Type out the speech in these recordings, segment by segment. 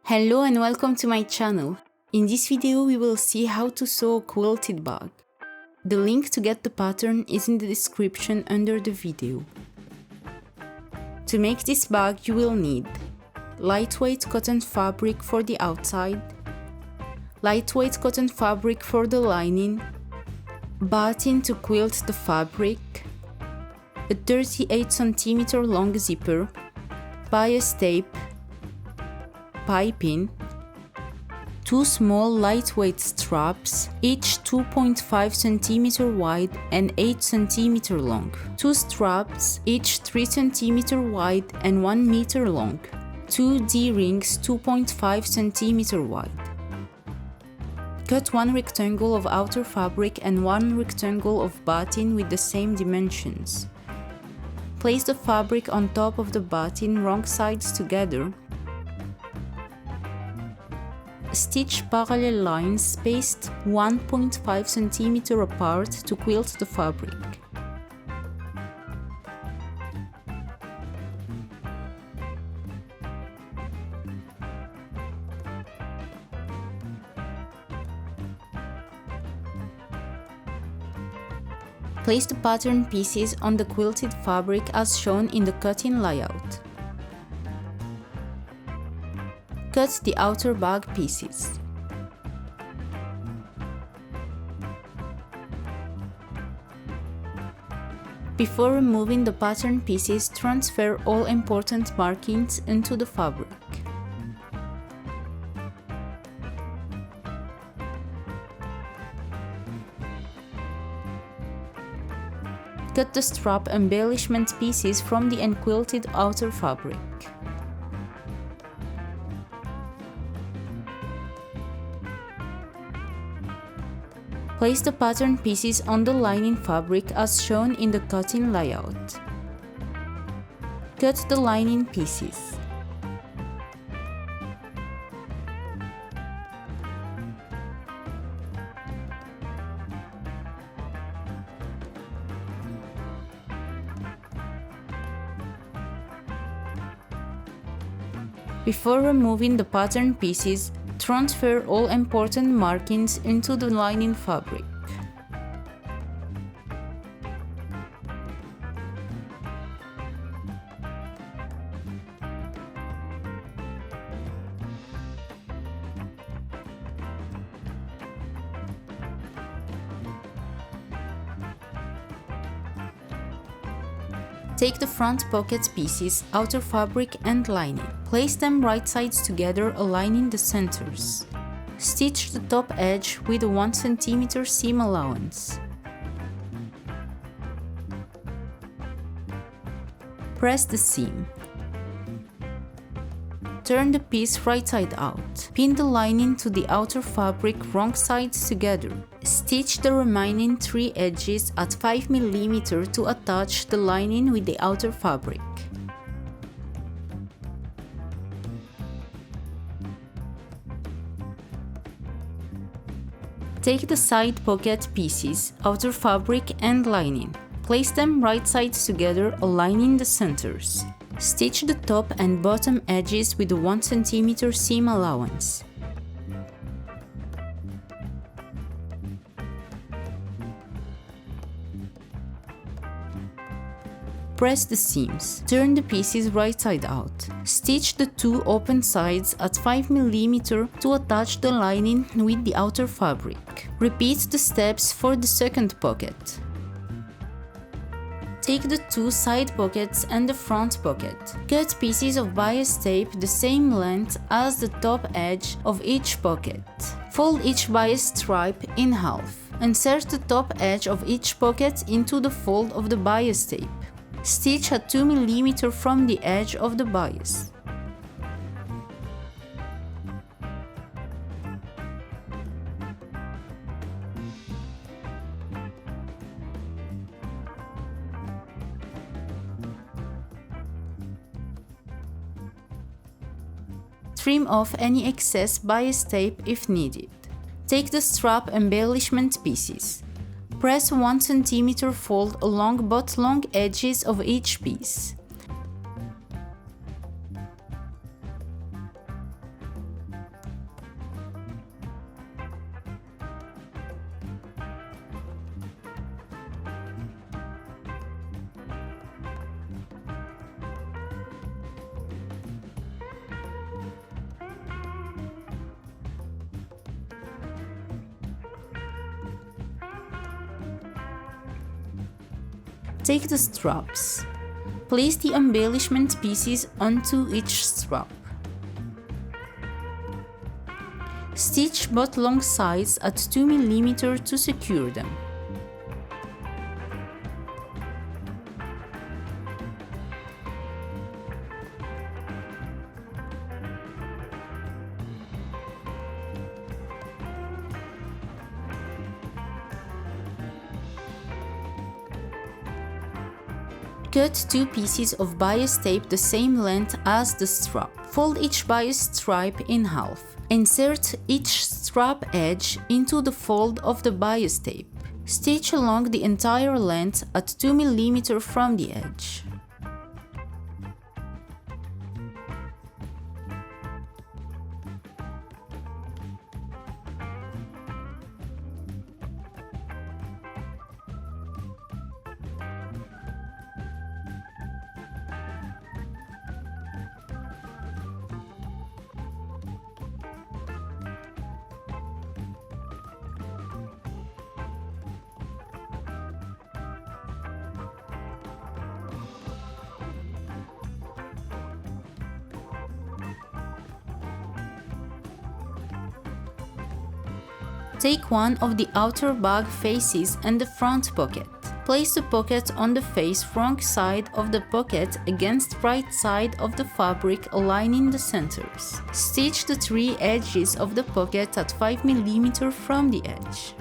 Hello and welcome to my channel. In this video we will see how to sew a quilted bag. The link to get the pattern is in the description under the video. To make this bag you will need lightweight cotton fabric for the outside, lightweight cotton fabric for the lining, batting to quilt the fabric, a 38 cm long zipper, bias tape, piping, 2 small lightweight straps, each 2.5 cm wide and 8 cm long, 2 straps, each 3 cm wide and 1 meter long, 2 D-rings 2.5 cm wide. Cut 1 rectangle of outer fabric and 1 rectangle of batting with the same dimensions. Place the fabric on top of the batting wrong sides together. Stitch parallel lines spaced 1.5 cm apart to quilt the fabric. Place the pattern pieces on the quilted fabric as shown in the cutting layout. Cut the outer bag pieces. Before removing the pattern pieces, transfer all important markings into the fabric. Cut the strap embellishment pieces from the unquilted outer fabric. Place the pattern pieces on the lining fabric as shown in the cutting layout. Cut the lining pieces. Before removing the pattern pieces, transfer all important markings into the lining fabric. Take the front pocket pieces, outer fabric and lining. Place them right sides together, aligning the centers. Stitch the top edge with a 1 cm seam allowance. Press the seam. Turn the piece right side out. Pin the lining to the outer fabric wrong sides together. Stitch the remaining 3 edges at 5 mm to attach the lining with the outer fabric. Take the side pocket pieces, outer fabric and lining. Place them right sides together, aligning the centers. Stitch the top and bottom edges with a 1 cm seam allowance. Press the seams. Turn the pieces right side out. Stitch the 2 open sides at 5 mm to attach the lining with the outer fabric. Repeat the steps for the second pocket. Take the 2 side pockets and the front pocket. Cut pieces of bias tape the same length as the top edge of each pocket. Fold each bias stripe in half. Insert the top edge of each pocket into the fold of the bias tape. Stitch at 2 mm from the edge of the bias. Trim off any excess bias tape if needed. Take the strap embellishment pieces. Press 1 cm fold along both long edges of each piece. Take the straps. Place the embellishment pieces onto each strap. Stitch both long sides at 2 mm to secure them. Cut 2 pieces of bias tape the same length as the strap. Fold each bias stripe in half. Insert each strap edge into the fold of the bias tape. Stitch along the entire length at 2 mm from the edge. Take one of the outer bag faces and the front pocket. Place the pocket on the face wrong side of the pocket against right side of the fabric, aligning the centers. Stitch the 3 edges of the pocket at 5 mm from the edge.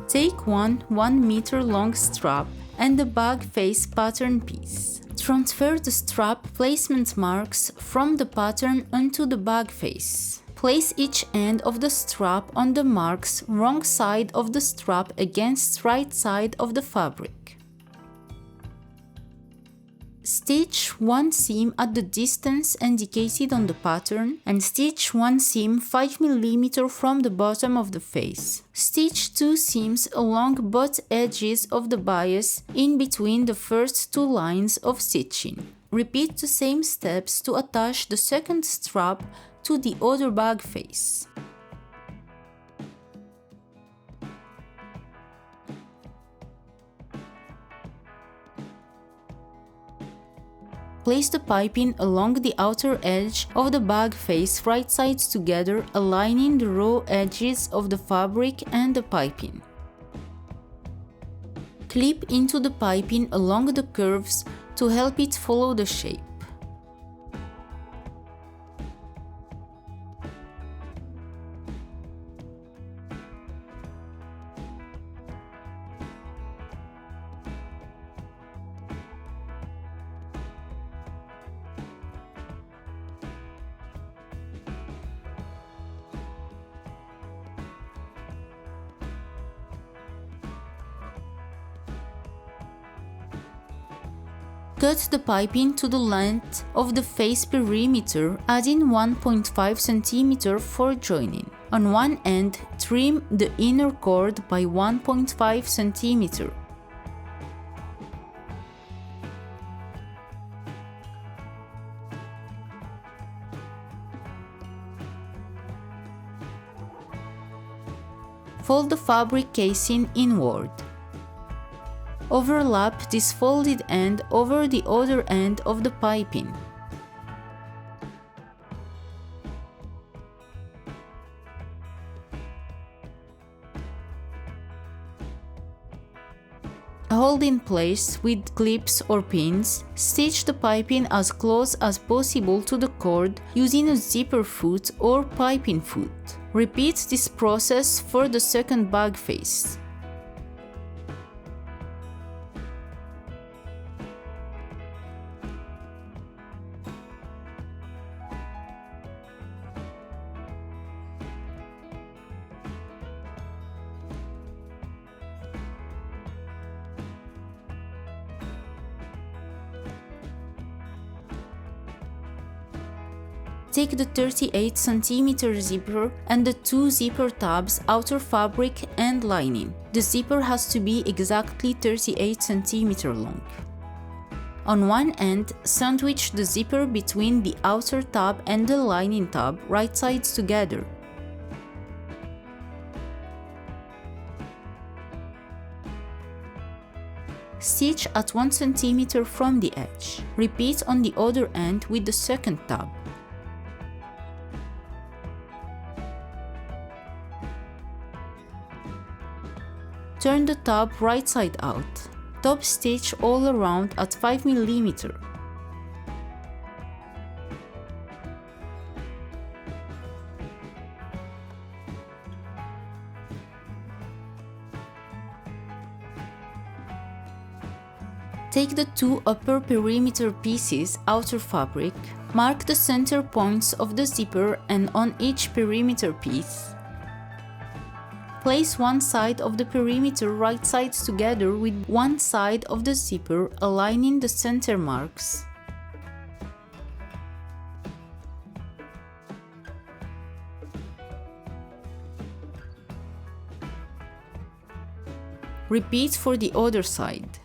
Take one 1 meter long strap and the bag face pattern piece. Transfer the strap placement marks from the pattern onto the bag face. Place each end of the strap on the marks wrong side of the strap against right side of the fabric. Stitch 1 seam at the distance indicated on the pattern and stitch 1 seam 5 mm from the bottom of the face. Stitch 2 seams along both edges of the bias in between the first 2 lines of stitching. Repeat the same steps to attach the second strap to the other bag face. Place the piping along the outer edge of the bag face right sides together, aligning the raw edges of the fabric and the piping. Clip into the piping along the curves to help it follow the shape. Cut the piping to the length of the face perimeter, adding 1.5 cm for joining. On one end, trim the inner cord by 1.5 cm. Fold the fabric casing inward. Overlap this folded end over the other end of the piping. Hold in place with clips or pins. Stitch the piping as close as possible to the cord using a zipper foot or piping foot. Repeat this process for the second bag face. Take the 38 cm zipper and the 2 zipper tabs, outer fabric and lining. The zipper has to be exactly 38 cm long. On one end, sandwich the zipper between the outer tab and the lining tab, right sides together. Stitch at 1 cm from the edge. Repeat on the other end with the second tab. Turn the tab right side out. Top stitch all around at 5 mm. Take the two upper perimeter pieces, outer fabric, mark the center points of the zipper and on each perimeter piece. Place one side of the perimeter right sides together with one side of the zipper, aligning the center marks. Repeat for the other side.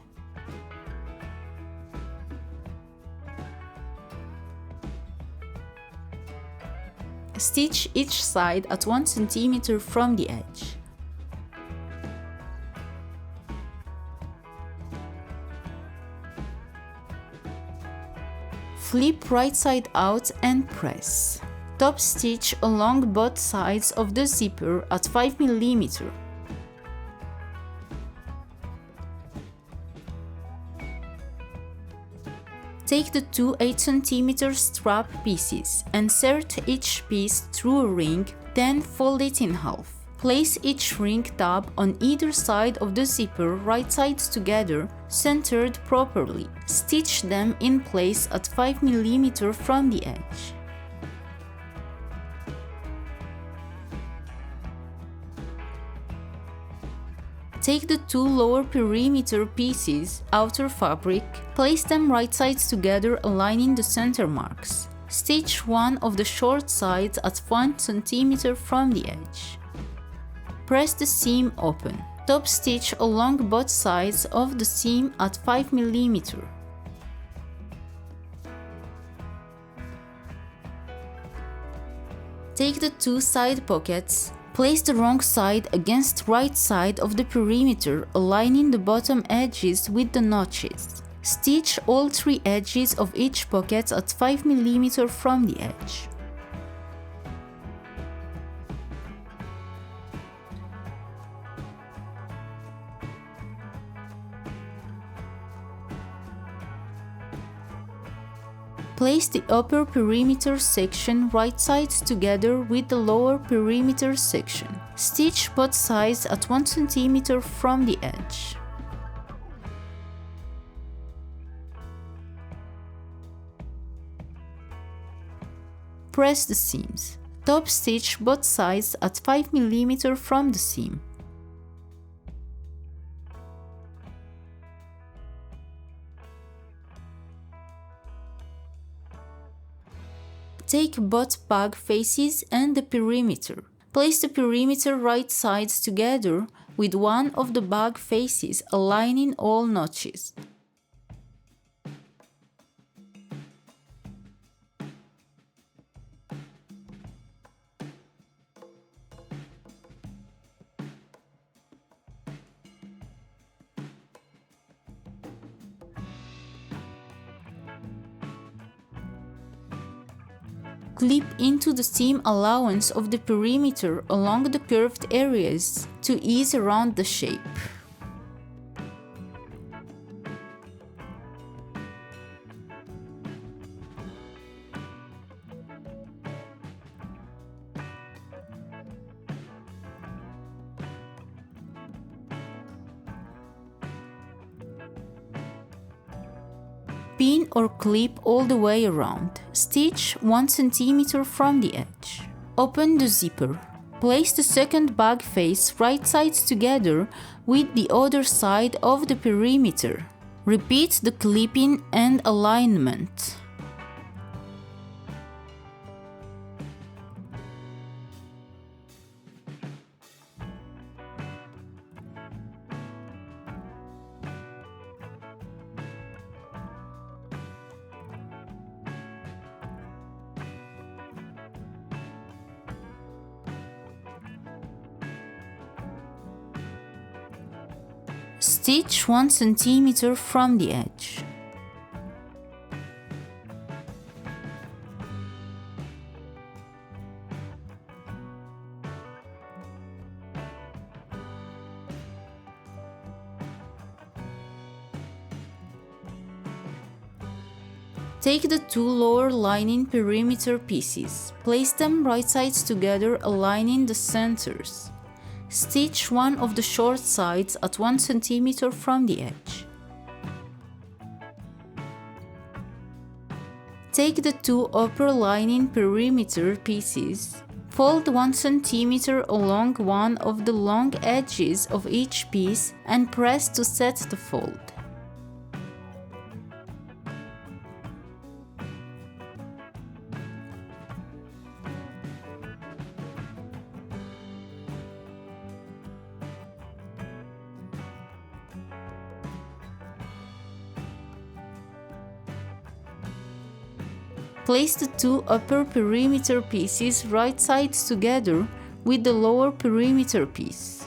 Stitch each side at 1 cm from the edge. Flip right side out and press. Top stitch along both sides of the zipper at 5 mm. Take the two 8 cm strap pieces, insert each piece through a ring, then fold it in half. Place each ring tab on either side of the zipper right sides together, centered properly. Stitch them in place at 5 mm from the edge. Take the two lower perimeter pieces, outer fabric, place them right sides together aligning the center marks. Stitch one of the short sides at 1 cm from the edge. Press the seam open. Top stitch along both sides of the seam at 5 mm. Take the two side pockets, place the wrong side against right side of the perimeter, aligning the bottom edges with the notches. Stitch all three edges of each pocket at 5 mm from the edge. Place the upper perimeter section right sides together with the lower perimeter section. Stitch both sides at 1 cm from the edge. Press the seams. Top stitch both sides at 5 mm from the seam. Take both bag faces and the perimeter. Place the perimeter right sides together with one of the bag faces, aligning all notches. Clip into the seam allowance of the perimeter along the curved areas to ease around the shape. Pin or clip all the way around. Stitch 1 cm from the edge. Open the zipper. Place the second bag face right sides together with the other side of the perimeter. Repeat the clipping and alignment. Stitch 1 cm from the edge. Take the two lower lining perimeter pieces, place them right sides together aligning the centers. Stitch one of the short sides at 1 cm from the edge. Take the two upper lining perimeter pieces, fold 1 cm along one of the long edges of each piece and press to set the fold. Place the two upper perimeter pieces right sides together with the lower perimeter piece.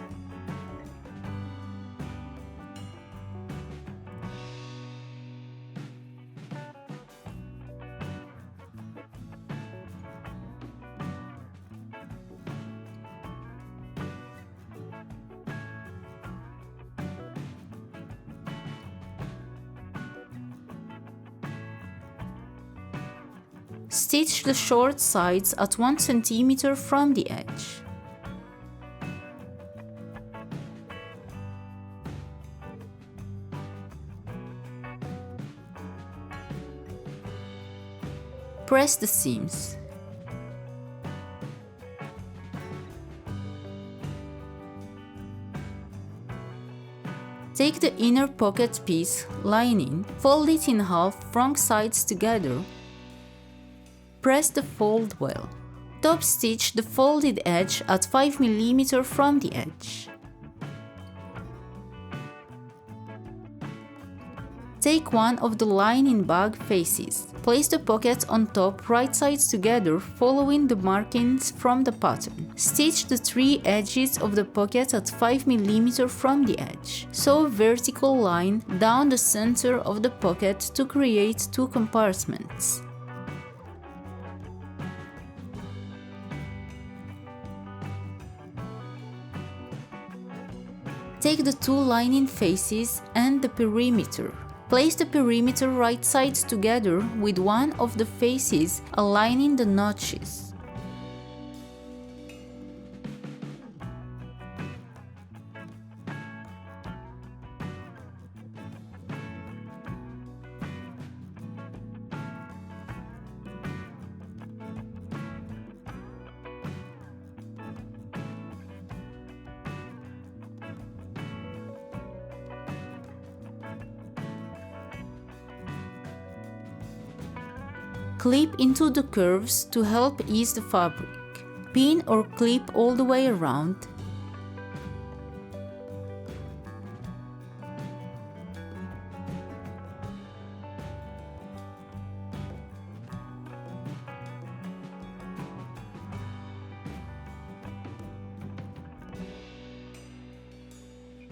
Stitch the short sides at 1 cm from the edge. Press the seams. Take the inner pocket piece lining, fold it in half wrong sides together. Press the fold well. Top stitch the folded edge at 5 mm from the edge. Take one of the lining bag faces. Place the pocket on top right sides together following the markings from the pattern. Stitch the three edges of the pocket at 5 mm from the edge. Sew a vertical line down the center of the pocket to create two compartments. Take the two lining faces and the perimeter. Place the perimeter right sides together with one of the faces aligning the notches. Clip into the curves to help ease the fabric. Pin or clip all the way around.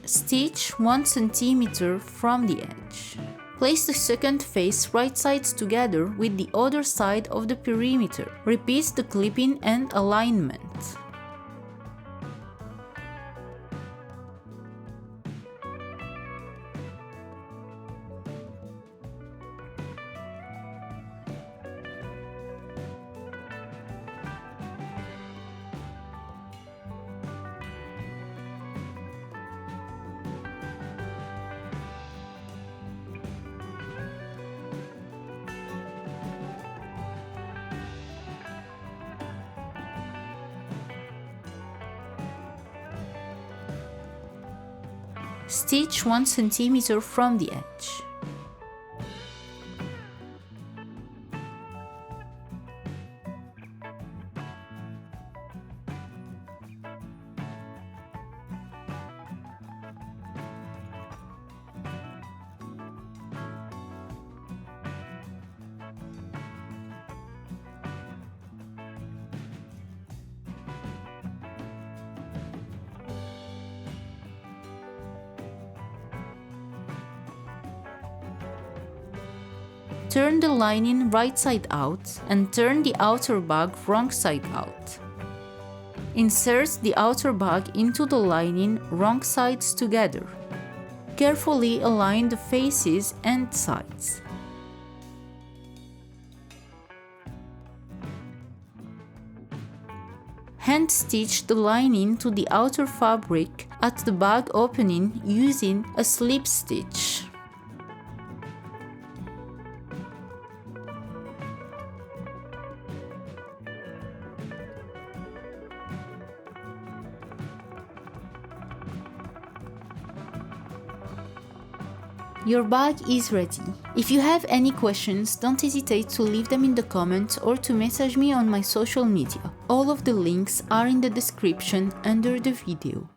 Stitch 1 cm from the edge. Place the second face right sides together with the other side of the perimeter. Repeat the clipping and alignment. Stitch 1 cm from the edge. turn the lining right side out and turn the outer bag wrong side out. Insert the outer bag into the lining wrong sides together. Carefully align the faces and sides. Hand stitch the lining to the outer fabric at the bag opening using a slip stitch. Your bag is ready. If you have any questions, don't hesitate to leave them in the comments or to message me on my social media. All of the links are in the description under the video.